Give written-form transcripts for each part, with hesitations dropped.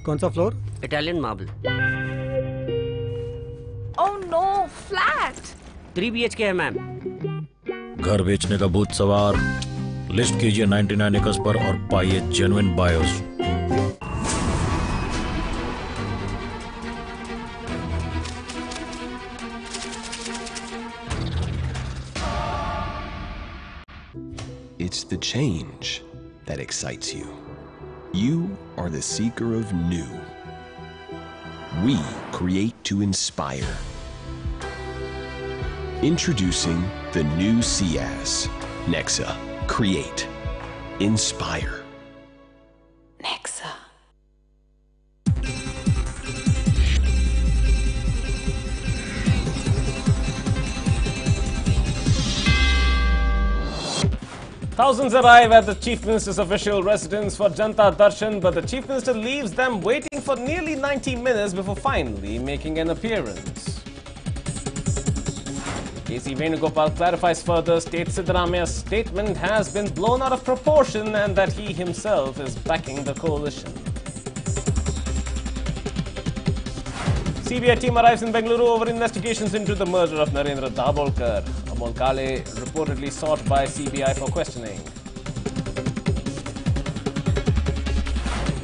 कौन सा floor? Italian marble. Oh no, flat. 3 BHK है मैम. घर बेचने का भूत सवार. लिस्ट कीजिए 99 एकर्स पर और पाइए genuine buyers. It's the change that excites you. You are the seeker of new. We create to inspire. Introducing the new Ciaz. Nexa. Create. Inspire. Nexa. Thousands arrive at the Chief Minister's official residence for Janta Darshan, but the Chief Minister leaves them waiting for nearly 90 minutes before finally making an appearance. KC Venugopal clarifies further, State Siddaramaia's statement has been blown out of proportion and that he himself is backing the coalition. CBI team arrives in Bengaluru over investigations into the murder of Narendra Dabolkar. Amol Kale reportedly sought by CBI for questioning.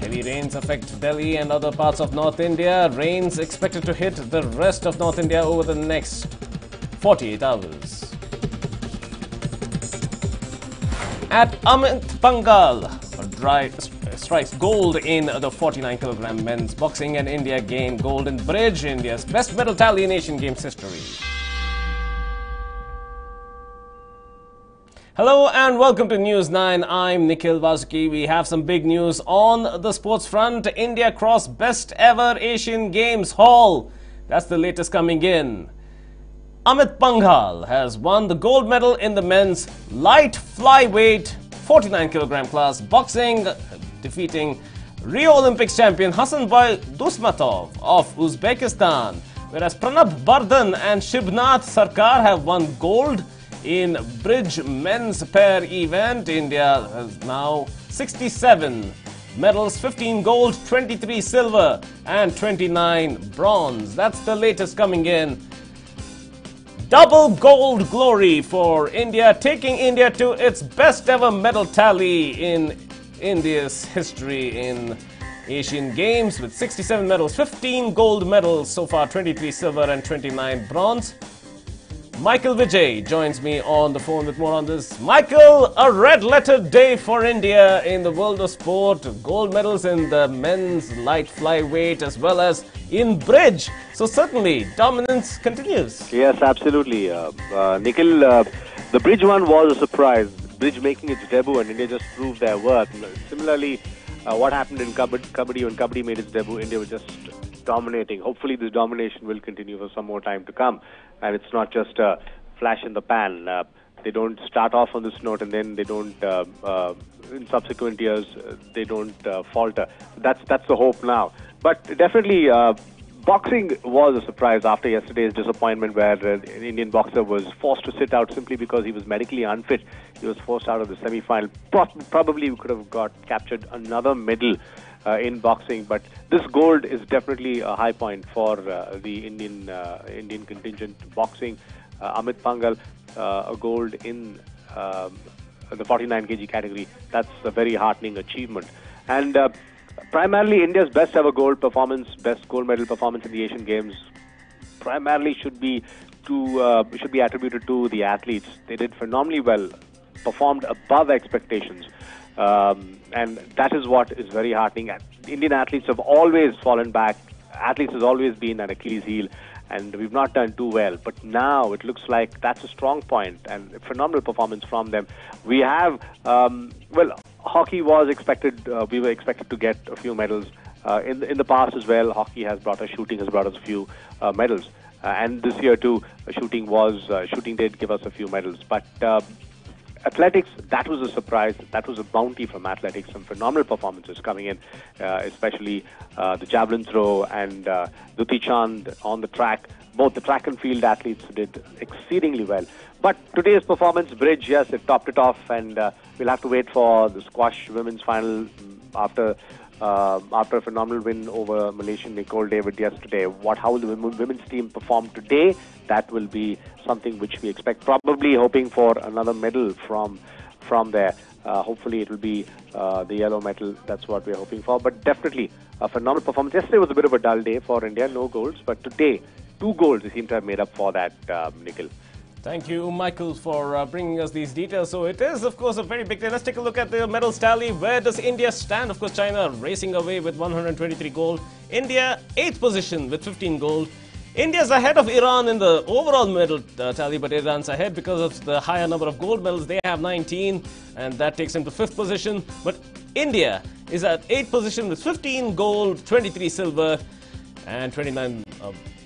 Heavy rains affect Delhi and other parts of North India. Rains expected to hit the rest of North India over the next 48 hours. At Amit Pangal, strikes gold in the 49kg men's boxing, and India gained gold in bridge, India's best medal tally in Asian Games history. Hello and welcome to News 9. I'm Nikhil Vasuki. We have some big news on the sports front. India crossed best ever Asian Games haul. That's the latest coming in. Amit Panghal has won the gold medal in the men's light flyweight 49kg class boxing, defeating Rio Olympics champion Hasanbhai Dusmatov of Uzbekistan, whereas Pranab Bardhan and Shibnath Sarkar have won gold in bridge men's pair event. India has now 67 medals, 15 gold, 23 silver and 29 bronze. That's the latest coming in. Double gold glory for India, taking India to its best ever medal tally in India's history in Asian Games, with 67 medals, 15 gold medals so far, 23 silver and 29 bronze. Michael Vijay joins me on the phone with more on this. Michael, a red-letter day for India in the world of sport. Gold medals in the men's light flyweight as well as in bridge. So certainly, dominance continues. Yes, absolutely. Nikhil, the bridge one was a surprise. Bridge making its debut and India just proved their worth. Similarly, what happened in Kabaddi, when Kabaddi made its debut, India was just dominating. Hopefully this domination will continue for some more time to come. And it's not just a flash in the pan. They don't start off on this note and then they don't, in subsequent years, they don't falter. That's the hope now. But definitely, boxing was a surprise after yesterday's disappointment where an Indian boxer was forced to sit out simply because he was medically unfit. He was forced out of the semi-final. Probably we could have captured another medal in boxing, but this gold is definitely a high point for the Indian contingent boxing. Amit Pangal, a gold in the 49 kg category. That's a very heartening achievement. And primarily India's best ever gold performance, best gold medal performance in the Asian Games, primarily should be attributed to the athletes. They did phenomenally well, performed above expectations. And that is what is very heartening. Indian athletes have always fallen back. Athletes has always been an Achilles heel, and we've not done too well. But now it looks like that's a strong point and a phenomenal performance from them. We have, hockey was expected. We were expected to get a few medals in the past as well. Hockey has brought us, shooting has brought us a few medals, and this year too, shooting did give us a few medals, but. Athletics, that was a surprise. That was a bounty from athletics. Some phenomenal performances coming in, especially the javelin throw and Duti Chand on the track. Both the track and field athletes did exceedingly well. But today's performance, bridge, yes, it topped it off, and we'll have to wait for the squash women's final after after a phenomenal win over Malaysian Nicole David yesterday. How will the women's team perform today? That will be something which we expect. Probably hoping for another medal from there. Hopefully it will be the yellow medal. That's what we're hoping for. But definitely a phenomenal performance. Yesterday was a bit of a dull day for India, no goals. But today, 2 goals they seem to have made up for that, Nikhil. Thank you, Michael, for bringing us these details. So it is, of course, a very big day. Let's take a look at the medals tally. Where does India stand? Of course, China racing away with 123 gold. India, 8th position with 15 gold. India's ahead of Iran in the overall medal tally, but Iran's ahead because of the higher number of gold medals. They have 19, and that takes them to 5th position. But India is at 8th position with 15 gold, 23 silver, and 29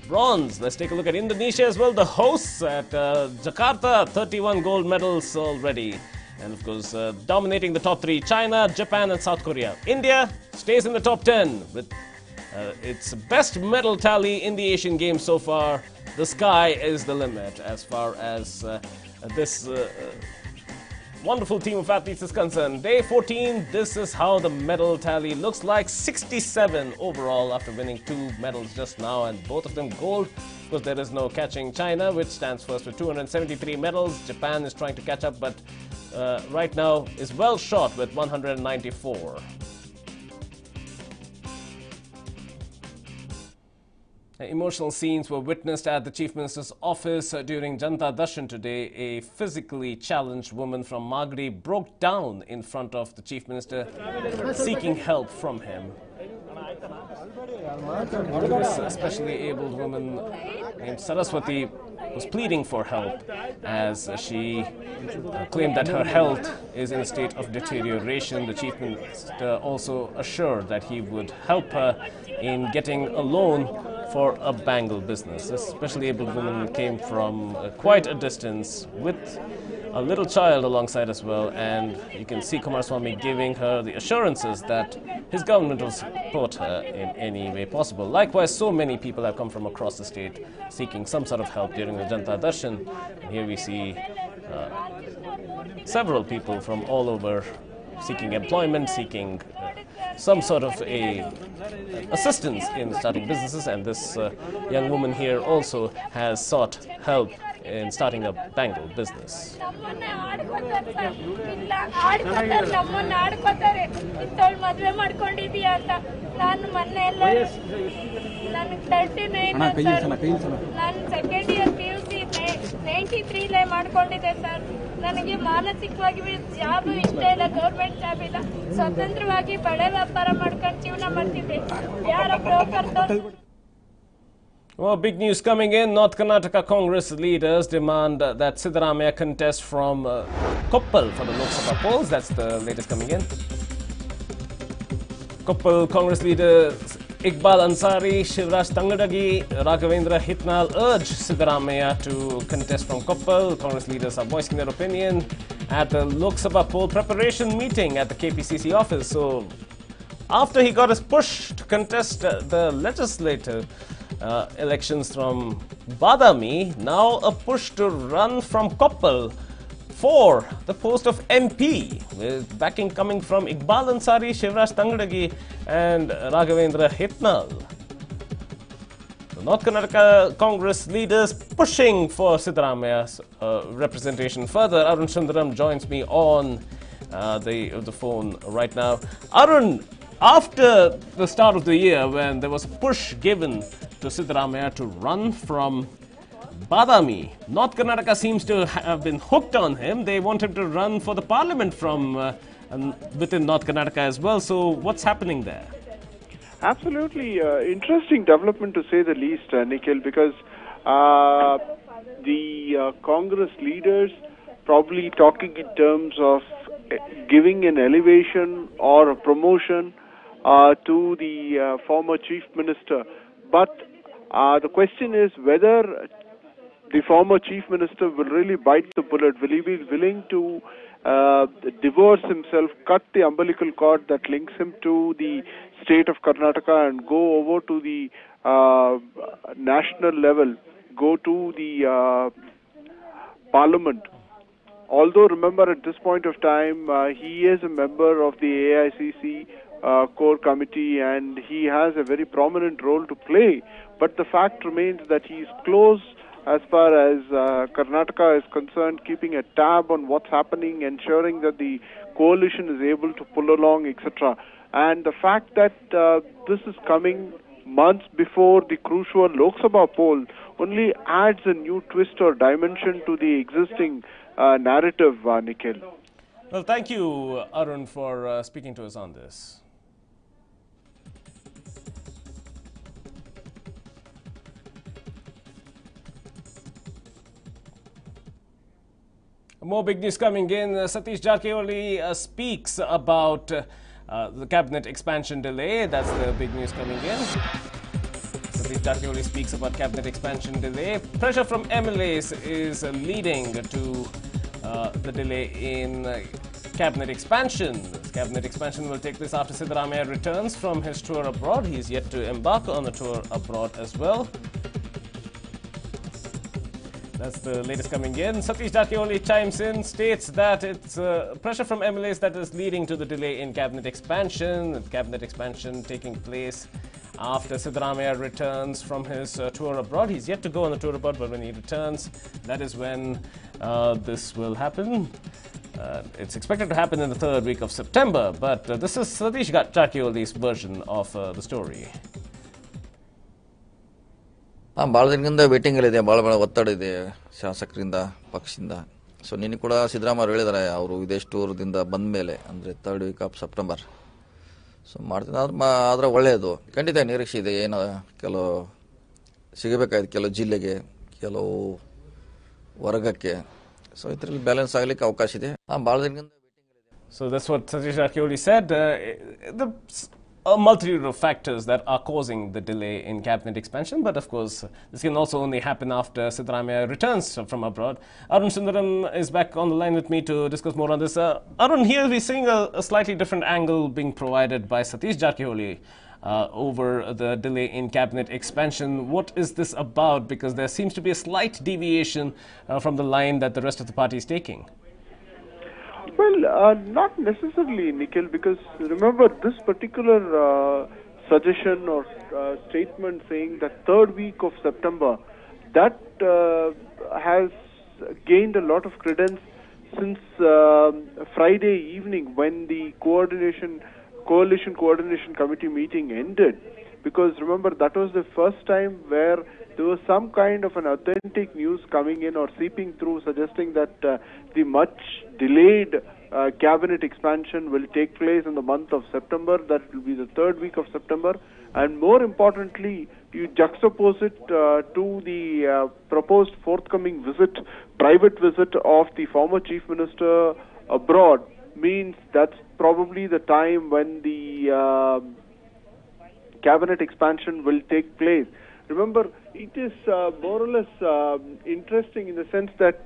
bronze. Let's take a look at Indonesia as well. The hosts at Jakarta, 31 gold medals already. And of course, dominating the top 3, China, Japan and South Korea. India stays in the top 10 with its best medal tally in the Asian Games so far. The sky is the limit as far as this wonderful team of athletes is concerned. Day 14, this is how the medal tally looks like. 67 overall after winning 2 medals just now, and both of them gold. Of course, there is no catching China, which stands first with 273 medals. Japan is trying to catch up, but right now is well short with 194. Emotional scenes were witnessed at the Chief Minister's office during Janata Darshan today. A physically challenged woman from Magadi broke down in front of the Chief Minister, seeking help from him. This especially abled woman named Saraswati was pleading for help as she claimed that her health is in a state of deterioration. The Chief Minister also assured that he would help her in getting a loan for a bangle business. This especially abled woman came from quite a distance with a little child alongside as well, and you can see Kumaraswamy giving her the assurances that his government will support her in any way possible. Likewise, so many people have come from across the state seeking some sort of help during the Janata Darshan. And here we see several people from all over seeking employment, seeking some sort of assistance in starting businesses, and this young woman here also has sought help in starting a bangle business. ನನಗೆ ಮಾನಸಿಕವಾಗಿ job ಇಷ್ಟ ಇಲ್ಲ, government job ಇಲ್ಲ, ಸ್ವತಂತ್ರವಾಗಿ ಬಳೆ ವ್ಯಾಪಾರ ಮಾಡ್ಕೊಂಡು ಜೀವನ ಮಾಡ್ತಿದ್ದೆ. ಯಾರ broker. Well, big news coming in. North Karnataka Congress leaders demand that Siddaramaiah contest from Koppal for the Lok Sabha polls. That's the latest coming in. Koppal Congress leaders Iqbal Ansari, Shivraj Tangadagi, Raghavendra Hitnal urge Siddaramaiah to contest from Koppal. Congress leaders are voicing their opinion at the Lok Sabha poll preparation meeting at the KPCC office. So, after he got his push to contest the legislative elections from Badami, now a push to run from Koppal for the post of MP, with backing coming from Iqbal Ansari, Shivraj Tangadagi and Raghavendra Hitnal. The North Karnataka Congress leaders pushing for Siddaramaiah's representation further. Arun Sundaram joins me on the phone right now. Arun, after the start of the year, when there was a push given to Siddaramaiah to run from Badami, North Karnataka seems to have been hooked on him. They want him to run for the parliament from within North Karnataka as well. So what's happening there? Absolutely interesting development to say the least, Nikhil, because the Congress leaders probably talking in terms of giving an elevation or a promotion to the former chief minister. But the question is whether the former chief minister will really bite the bullet. Will he be willing to divorce himself, cut the umbilical cord that links him to the state of Karnataka and go over to the national level, go to the parliament? Although, remember, at this point of time, he is a member of the AICC, core committee, and he has a very prominent role to play. But the fact remains that he is close as far as Karnataka is concerned, keeping a tab on what's happening, ensuring that the coalition is able to pull along, etc. And the fact that this is coming months before the crucial Lok Sabha poll only adds a new twist or dimension to the existing narrative, Nikhil. Well, thank you, Arun, for speaking to us on this. More big news coming in. Satish Jarkioli speaks about the cabinet expansion delay. That's the big news coming in. Satish Jarkioli speaks about cabinet expansion delay. Pressure from MLAs is leading to the delay in cabinet expansion. This cabinet expansion will take place after Siddaramaiah returns from his tour abroad. He's yet to embark on a tour abroad as well. That's the latest coming in. Satish Jarkioli chimes in, states that it's pressure from MLAs that is leading to the delay in cabinet expansion. The cabinet expansion taking place after Siddaramaiah returns from his tour abroad. He's yet to go on the tour abroad, but when he returns, that is when this will happen. It's expected to happen in the third week of September, but this is Satish Jarkioli's version of the story. ಭಾಳ ದಿನದಿಂದ ವೇಟಿಂಗಲ್ಲಿದೆ, ಭಾಳ ಒತ್ತಡ ಇದೆ ಶಾಸಕರಿಂದ, ಪಕ್ಷದಿಂದ. So ನಿನ್ನೆ ಕೂಡ ಸಿದ್ದರಾಮಯ್ಯ ಹೇಳಿದ್ದಾರೆ, ಅವರು ವಿದೇಶ ಟೂರ್ದಿಂದ ಬಂದ ಮೇಲೆ, ಅಂದರೆ third weak of September. So ಮಾಡ್ತೀನಿ, ಆದರೆ ಒಳ್ಳೆಯದು. ಖಂಡಿತ ನಿರೀಕ್ಷೆ ಇದೆ. ಏನು ಕೆಲವು ಸಿಗಬೇಕಾಯ್ತು, ಕೆಲವು ಜಿಲ್ಲೆಗೆ, ಕೆಲವು ವರ್ಗಕ್ಕೆ. ಸೊ ಇದರಲ್ಲಿ ಬ್ಯಾಲೆನ್ಸ್ ಆಗಲಿಕ್ಕೆ ಅವಕಾಶ ಇದೆ. ಭಾಳ ದಿನದಿಂದ ವೇಟಿಂಗಲ್ಲಿದೆ. So that's what Satish Jarkioli said. A multitude of factors that are causing the delay in cabinet expansion, but of course this can also only happen after Siddaramaiah returns from abroad. Arun Sundaram is back on the line with me to discuss more on this. Arun, here we're seeing a slightly different angle being provided by Satish Jarkioli over the delay in cabinet expansion. What is this about? Because there seems to be a slight deviation from the line that the rest of the party is taking. Well, not necessarily, Nikhil, because remember this particular suggestion or statement saying that third week of September, that has gained a lot of credence since Friday evening when the coalition coordination committee meeting ended. Because remember, that was the first time where there was some kind of an authentic news coming in or seeping through suggesting that the much delayed cabinet expansion will take place in the month of September. That will be the third week of September. And more importantly, you juxtapose it to the proposed forthcoming private visit of the former chief minister abroad, means that's probably the time when the cabinet expansion will take place. Remember, it is more or less interesting in the sense that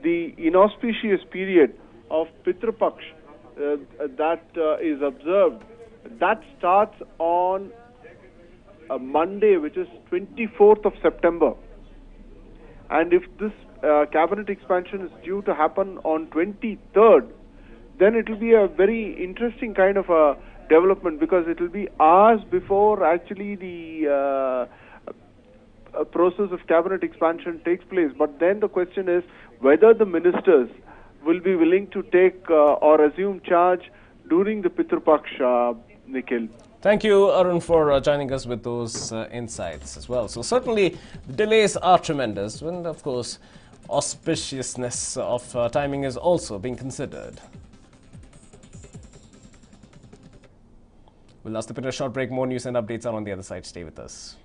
the inauspicious period of Pitru Paksh that is observed, that starts on a Monday, which is 24th of September. And if this cabinet expansion is due to happen on 23rd, then it will be a very interesting kind of a development, because it will be hours before actually the process of cabinet expansion takes place. But then the question is whether the ministers will be willing to take or assume charge during the Pitru Paksh, Nikhil. Thank you, Arun, for joining us with those insights as well. So certainly the delays are tremendous, and of course auspiciousness of timing is also being considered. We'll ask the pin a short break. More news and updates are on the other side. Stay with us.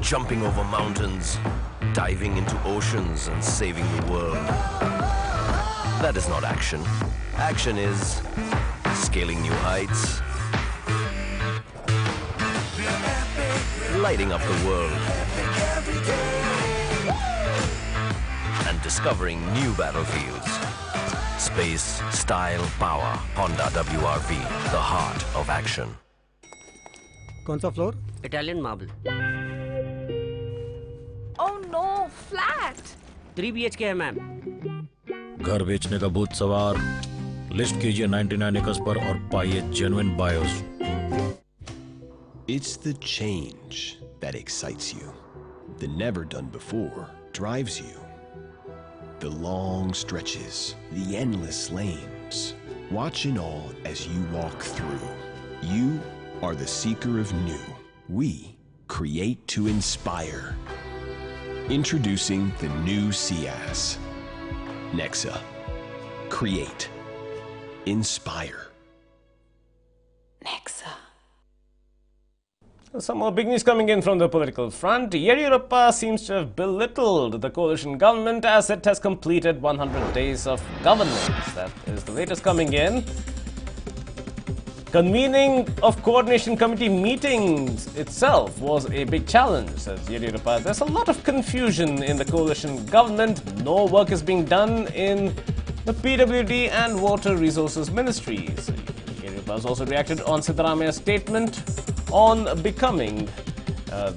Jumping over mountains, diving into oceans and saving the world. That is not action. Action is scaling new heights, lighting up the world, and discovering new battlefields. Space, style, power. Honda WRV, the heart of action. कौन सा floor? Italian marble. Oh no, flat. 3 BHK है ma'am. घर बेचने का भूत सवार, list कीजिए 99 acres पर और पाइए genuine BIOS. It's the change that excites you. The never done before drives you. The long stretches, the endless lanes. Watch it all as you walk through. You are the seeker of new. We create to inspire. Introducing the new Ciaz. Nexa. Create. Inspire. Nexa. Some more big news coming in from the political front. Yediyurappa seems to have belittled the coalition government as it has completed 100 days of governance. That is the latest coming in. Convening of coordination committee meetings itself was a big challenge, says Yediyurappa. There's a lot of confusion in the coalition government. No work is being done in the PWD and water resources ministries. Yediyurappa has also reacted on Siddaramaia's statement on becoming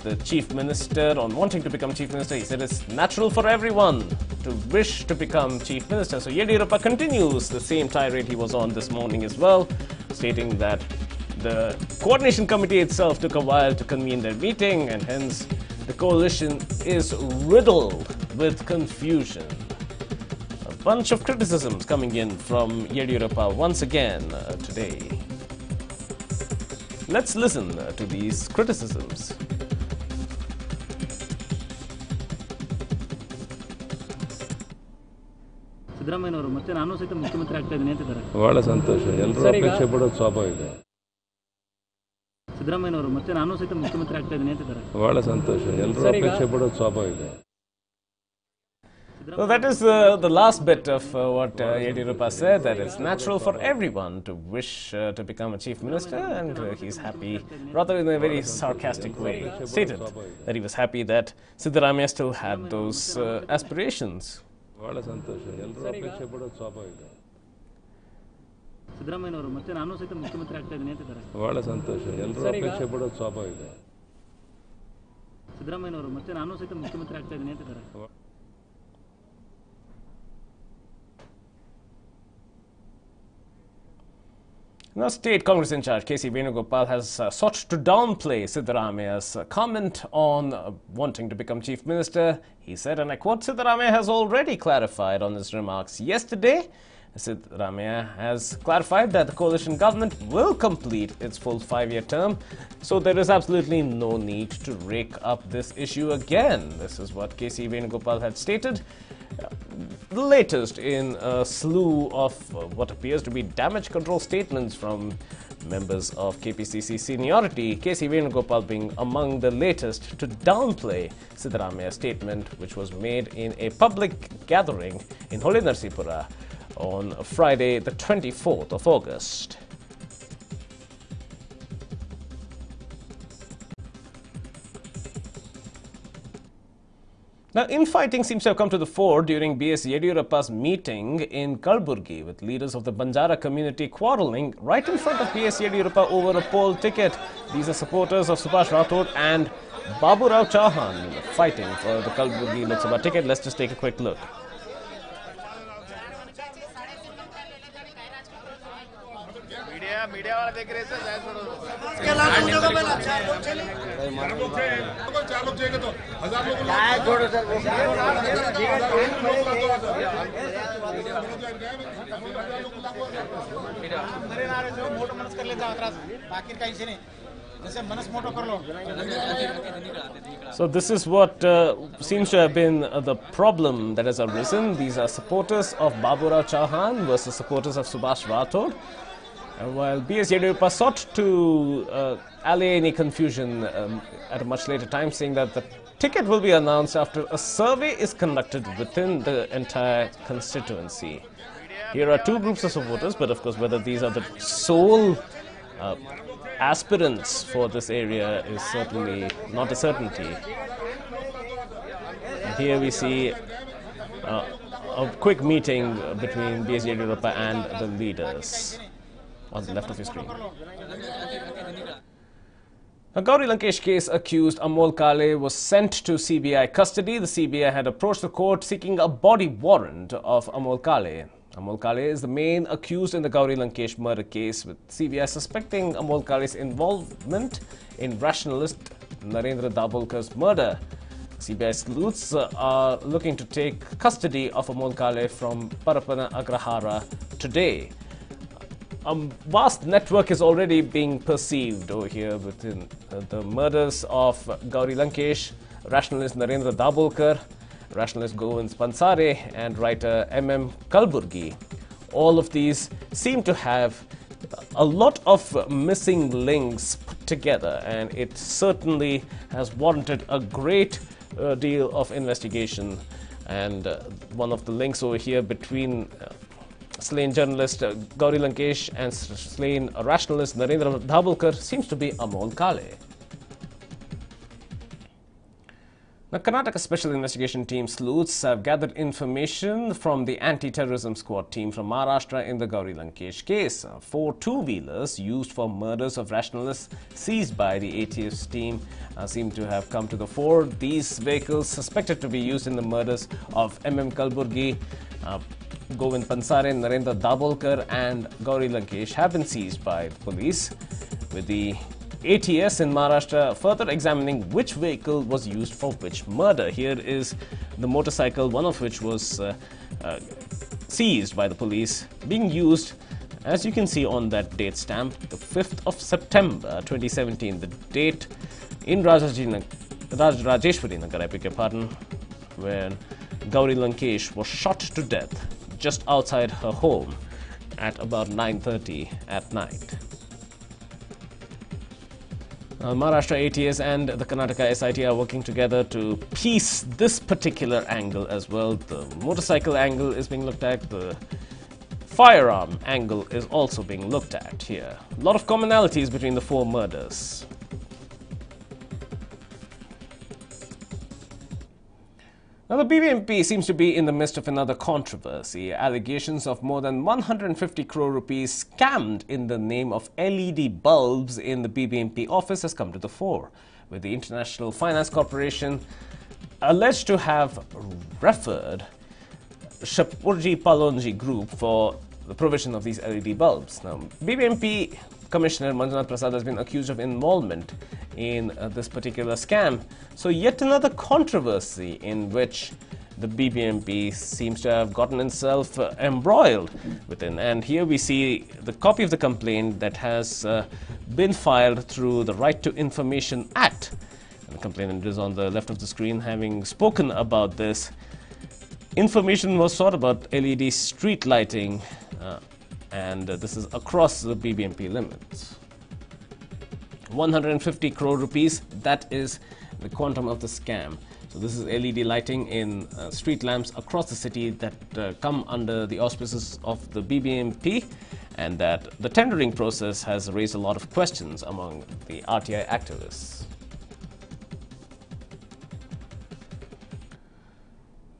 the chief minister, on wanting to become chief minister. He said it's natural for everyone to wish to become chief minister. So Yediyurappa continues the same tirade he was on this morning as well, stating that the coordination committee itself took a while to convene their meeting and hence the coalition is riddled with confusion. A bunch of criticisms coming in from Yediyurappa once again today. Let's listen to these criticisms. ಸಿದ್ದರಾಮಯ್ಯನವರು ಮತ್ತೆ ನಾನು ಸಹಿತ ಮುಖ್ಯಮಂತ್ರಿ ಆಗ್ತಾ ಇದ್ದೀನಿ ಅಂತಿದ್ದಾರೆ. ಬಹಳ ಸಂತೋಷ. ಎಲ್ಲರೂ ಅಪೇಕ್ಷೆ ಪಡೋದು ಸ್ವಾಭಾವಿಕ. ಸಿದ್ದರಾಮಯ್ಯನವರು ಮತ್ತೆ ನಾನು ಸಹಿತ ಮುಖ್ಯಮಂತ್ರಿ ಆಗ್ತಾ ಇದ್ದೀನಿ ಅಂತಿದ್ದಾರೆ. ಬಹಳ ಸಂತೋಷ. ಎಲ್ಲರೂ ಅಪೇಕ್ಷೆ ಪಡೋದು ಸ್ವಾಭಾವಿಕ. So that is the last bit of what Yediyurappa said, that it's natural for everyone to wish to become a chief minister, and he's happy, rather in a very sarcastic way, stated that he was happy that Siddaramaiah still had those aspirations. ಬಹಳ ಸಂತೋಷ. ಎಲ್ಲರೂ ಅಪೇಕ್ಷೆ ಪಡೋದು ಸ್ವಾಭಾವಿಕ. ಸಿದ್ದರಾಮಯ್ಯನವರು ಮತ್ತೆ ನಾನು ಸಹಿತ ಮುಖ್ಯಮಂತ್ರಿ ಆಗ್ತಾ ಇದ್ದೀನಿ ಅಂತಿದ್ದಾರೆ. ಬಹಳ ಸಂತೋಷ. ಎಲ್ಲರೂ ಅಪೇಕ್ಷೆ ಪಡೋದು ಸ್ವಾಭಾವಿಕ. ಸಿದ್ದರಾಮಯ್ಯನವರು ಮತ್ತೆ ನಾನು ಸಹಿತ ಮುಖ್ಯಮಂತ್ರಿ ಆಗ್ತಾ ಇದ್ದೀನಿ ಅಂತಿದ್ದಾರೆ. Now, State Congress in charge KC Venugopal has sought to downplay Siddaramaia's comment on wanting to become chief minister. He said, and I quote, Siddaramaiah has already clarified on his remarks yesterday. Siddaramaiah has clarified that the coalition government will complete its full 5-year term, so there is absolutely no need to rake up this issue again. This is what KC Venugopal had stated. The latest in a slew of what appears to be damage control statements from members of KPCC seniority, KC Venugopal being among the latest to downplay Siddaramaia's statement, which was made in a public gathering in Holinarsipura on Friday, the 24th of August. Now, infighting seems to have come to the fore during B.S. Yediyurappa's meeting in Kalburgi, with leaders of the Banjara community quarrelling right in front of B.S. Yediyurappa over a poll ticket. These are supporters of Subhash Rathod and Babu Rao Chauhan fighting for the Kalburgi Lok Sabha ticket. Let's just take a quick look. So this is what seems to have been the problem that has arisen. These are supporters of Babu Rao Chauhan versus supporters of Subhash Rathod. While B.S. Yediyurappa sought to allay any confusion at a much later time, saying that the ticket will be announced after a survey is conducted within the entire constituency. Here are two groups of supporters, but of course whether these are the sole aspirants for this area is certainly not a certainty. And here we see a quick meeting between B.S. Yediyurappa and the leaders on the left of your screen. A Gauri Lankesh case accused Amol Kale was sent to CBI custody. The CBI had approached the court seeking a body warrant of Amol Kale. Amol Kale is the main accused in the Gauri Lankesh murder case, with CBI suspecting Amol Kale's involvement in rationalist Narendra Dabholkar's murder. CBI sleuths are looking to take custody of Amol Kale from Parapana Agrahara today. A vast network is already being perceived over here within the murders of Gauri Lankesh, rationalist Narendra Dabholkar, rationalist Govind Pansare, and writer M.M. Kalburgi. All of these seem to have a lot of missing links put together, and it certainly has warranted a great deal of investigation. And one of the links over here between slain journalist Gauri Lankesh and slain rationalist Narendra Dabholkar seems to be Amol Kale. The Karnataka Special Investigation Team sleuths have gathered information from the anti-terrorism squad team from Maharashtra in the Gauri Lankesh case. 4 two-wheelers used for murders of rationalists seized by the ATF's team seem to have come to the fore. These vehicles suspected to be used in the murders of M.M. Kalburgi, Govind Pansare, Narendra Dabholkar and Gauri Lankesh have been seized by the police, with the ATS in Maharashtra further examining which vehicle was used for which murder. Here is the motorcycle, one of which was seized by the police, being used, as you can see on that date stamp, the 5th of September 2017, the date in Rajeshwari Nagar, I beg your pardon, when Gauri Lankesh was shot to death just outside her home at about 9:30 at night. Maharashtra ATS and the Karnataka SIT are working together to piece this particular angle as well. The motorcycle angle is being looked at, the firearm angle is also being looked at here. A lot of commonalities between the 4 murders. Now, the BBMP seems to be in the midst of another controversy. Allegations of more than 150 crore rupees scammed in the name of LED bulbs in the BBMP office has come to the fore, with the International Finance Corporation alleged to have referred Shapurji Palonji Group for the provision of these LED bulbs. Now, BBMP Commissioner Manjunath Prasad has been accused of involvement in this particular scam. So yet another controversy in which the BBMP seems to have gotten itself embroiled within. And here we see the copy of the complaint that has been filed through the Right to Information Act. And the complainant is on the left of the screen, having spoken about this. Information was sought about LED street lighting, and this is across the BBMP limits. 150 crore rupees, that is the quantum of the scam. So this is LED lighting in street lamps across the city that come under the auspices of the BBMP, and that the tendering process has raised a lot of questions among the RTI activists.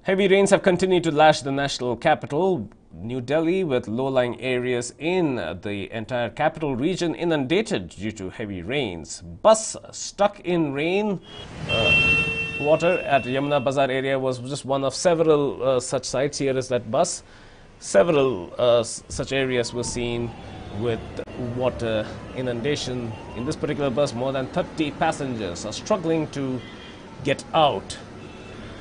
Heavy rains have continued to lash the national capital, New Delhi, with low-lying areas in the entire capital region inundated due to heavy rains. Bus stuck in rain water at Yamuna Bazar area was just one of several such sites. Here is that bus. Several such areas were seen with water inundation. In this particular bus, more than 30 passengers are struggling to get out.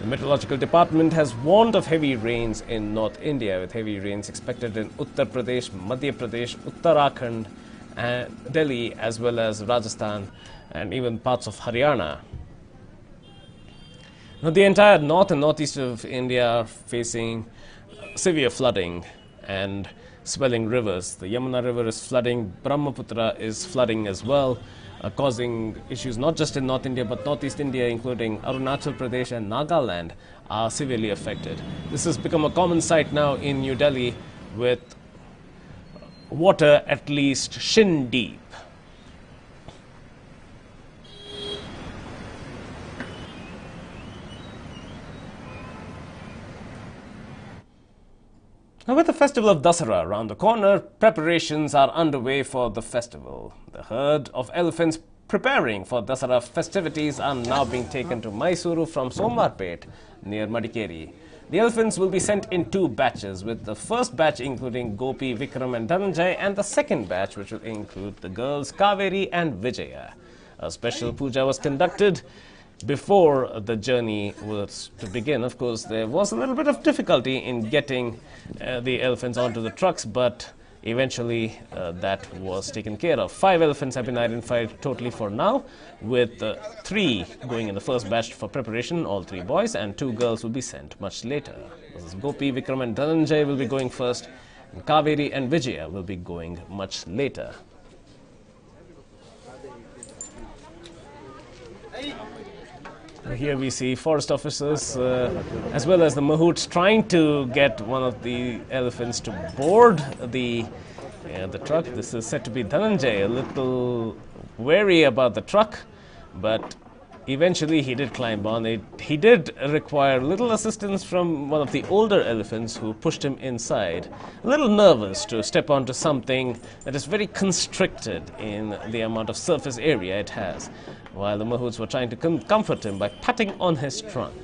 The Meteorological Department has warned of heavy rains in North India, with heavy rains expected in Uttar Pradesh, Madhya Pradesh, Uttarakhand, and Delhi, as well as Rajasthan and even parts of Haryana. Now, the entire north and northeast of India are facing severe flooding and swelling rivers. The Yamuna River is flooding, Brahmaputra is flooding as well, causing issues not just in North India but Northeast India, including Arunachal Pradesh and Nagaland, are severely affected. This has become a common sight now in New Delhi, with water at least shin deep. Now, with the festival of Dasara around the corner, preparations are underway for the festival. The herd of elephants preparing for Dasara festivities are now being taken to Mysuru from Somwarpet near Madikeri. The elephants will be sent in 2 batches, with the first batch including Gopi, Vikram and Dhananjay, and the second batch which will include the girls Kaveri and Vijaya. A special puja was conducted before the journey was to begin. Of course, there was a little bit of difficulty in getting the elephants onto the trucks, but eventually that was taken care of. 5 elephants have been identified totally for now, with 3 going in the first batch for preparation, all 3 boys, and 2 girls will be sent much later. This is Gopi, Vikram and Dhananjay will be going first, and Kaveri and Vijaya will be going much later. Here we see forest officers as well as the mahouts trying to get one of the elephants to board the truck. This is said to be Dhananjay, a little wary about the truck, but eventually he did climb on it. He did require little assistance from one of the older elephants who pushed him inside. A little nervous to step onto something that is very constricted in the amount of surface area it has, while the mahouts were trying to comfort him by patting on his trunk.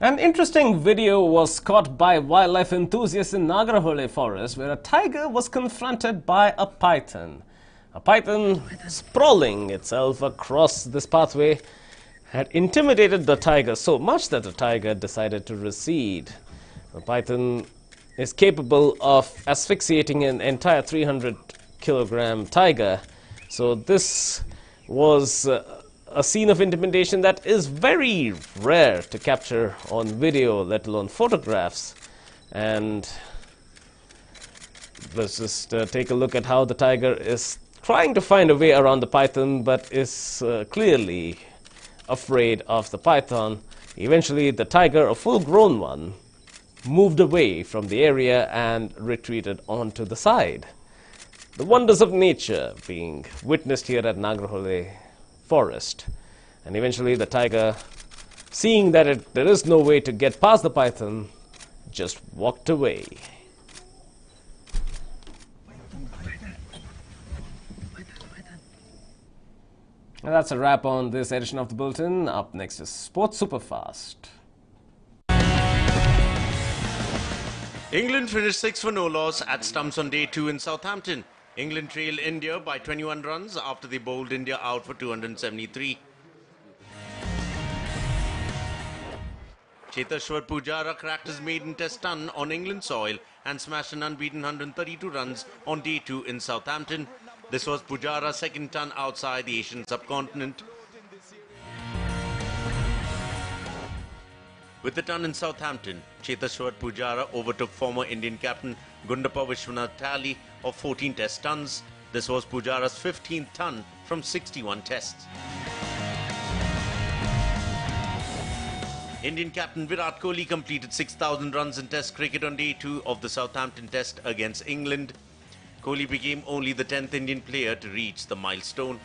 An interesting video was caught by wildlife enthusiasts in Nagarhole forest, where a tiger was confronted by a python. A python, sprawling itself across this pathway, had intimidated the tiger so much that the tiger decided to recede. The python is capable of asphyxiating an entire 300-kilogram tiger. So this was a scene of intimidation that is very rare to capture on video, let alone photographs. And let's just take a look at how the tiger is trying to find a way around the python, but is clearly afraid of the python. Eventually, the tiger, a full-grown one, moved away from the area and retreated onto the side. The wonders of nature being witnessed here at Nagarhole forest. And eventually the tiger, seeing that there is no way to get past the python, just walked away. And that's a wrap on this edition of the Bulletin. Up next is Sports Superfast. England finished 6 for no loss at stumps on day 2 in Southampton. England trailed India by 21 runs after they bowled India out for 273. Cheteshwar Pujara cracked his maiden test ton on England soil and smashed an unbeaten 132 runs on day 2 in Southampton. This was Pujara's second ton outside the Asian subcontinent. With the ton in Southampton, Cheteshwar Pujara overtook former Indian captain Gundappa Vishwanath tally of 14 test tons. This was Pujara's 15th ton from 61 tests. Indian captain Virat Kohli completed 6,000 runs in test cricket on day 2 of the Southampton test against England. Kohli became only the 10th Indian player to reach the milestone.